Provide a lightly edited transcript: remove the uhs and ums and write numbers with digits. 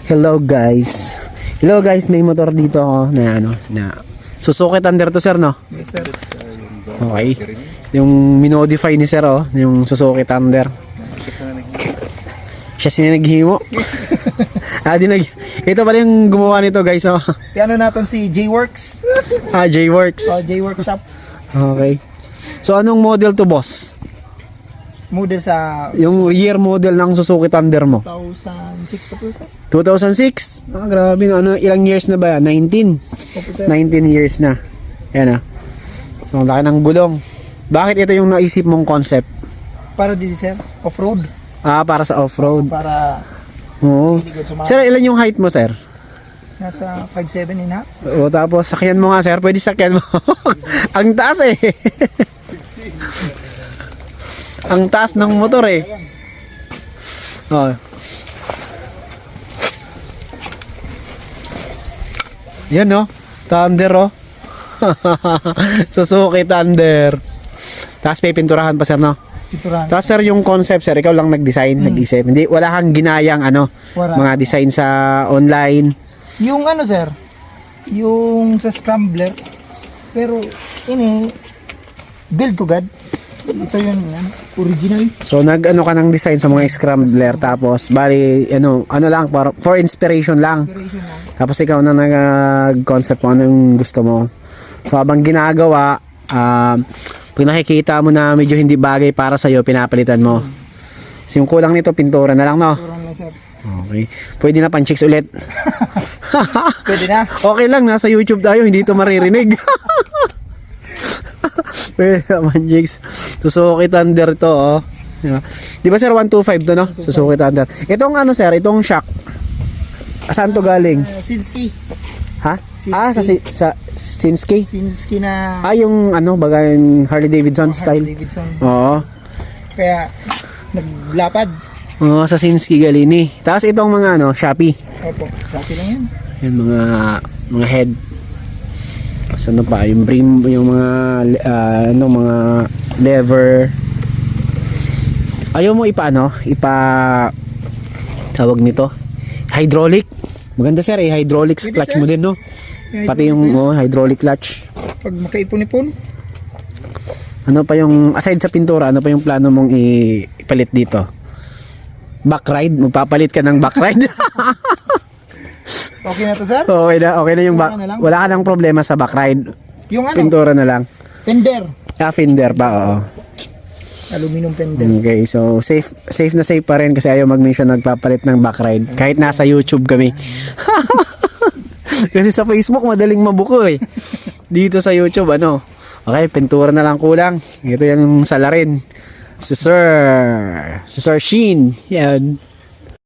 Hello guys. Hello guys, may motor dito ako na Suzuki Thunder to sir, no? Yes sir. Okay. Yung minodify ni sir, yung Suzuki Thunder. Siya sila naghimo. Ito pala yung gumawa nito guys, Piano natin si J-Works. J-Works. J-Works shop. Okay. So anong model to boss? Model sa Yung year model ng Suzuki Thunder mo? 2006 pa to sir. 2006? Grabe, ilang years na ba yan? 19? Opo sir. 19 years na. Yan So ang laki ng gulong. Bakit ito yung naisip mong concept? Para din sir, off-road. Para sa off-road. Para Oo. Sir, ilan yung height mo, sir? nasa 5'7" na. O tapos sakyan mo nga, sir. Pwede sakyan mo. Ang taas eh. Ang taas ng motor eh. Oh. Yan no. Thunder oh. Suzuki Thunder. Tapos may pinturahan pa sir no. Pinturahan. Tapos sir yung concept sir, ikaw lang nag-design, nag-isip. Hindi, wala kang ginayang Wala. mga design sa online. Yung sir, yung sa scrambler, pero build to God. Ito yung original. So ka ng design sa mga scrambler tapos bali lang for inspiration lang. Inspiration lang. Tapos ikaw na nag-concept kung ano yung gusto mo. So habang ginagawa, pag nakikita mo na medyo hindi bagay para sa'yo, pinapalitan mo. So yung kulang nito, pintura na lang, no? Turang na sir. Okay. Pwede na pan-chicks ulit. Pwede na. Okay lang, nasa YouTube tayo, hindi ito maririnig. Pwede na pan-chicks. Suzuki Thunder to, oh. Di ba sir, 125 to, no? Suzuki Thunder. Itong sir, itong shock. Saan to galing? Sinski. Ha? Sinski. Sa Sinski? Sinski na Yung baga yung Harley Davidson style. Harley Davidson. Oo. Kaya naglapad. Oo, sa Sinski Galini. Tapos itong mga Shopee. Opo, sa akin lang yan. Yung mga head. Tapos pa, yung brim, yung mga mga lever. Ayaw mo tawag nito, hydraulic. Maganda sir, hydraulic Pwede, clutch sir. mo din, no? Pati yung hydraulic clutch. Pag makaipon-ipon, Ano pa yung, aside sa pintura, ano pa yung plano mong ipalit dito? Back ride? Magpapalit ka ng back ride? okay na to sir? Okay na yung Pintura na lang. wala ka ng problema sa back ride. Yung Pintura na lang. fender. Fender pa, oo. Aluminum fender. Okay, so safe na safe pa rin kasi ayaw mag-mention nagpapalit ng back ride. Kahit nasa YouTube kami. Kasi sa Facebook madaling mabuko eh. Dito sa YouTube okay, pintura na lang kulang. Ito yung salarin. Si Sir Sheen. Yan.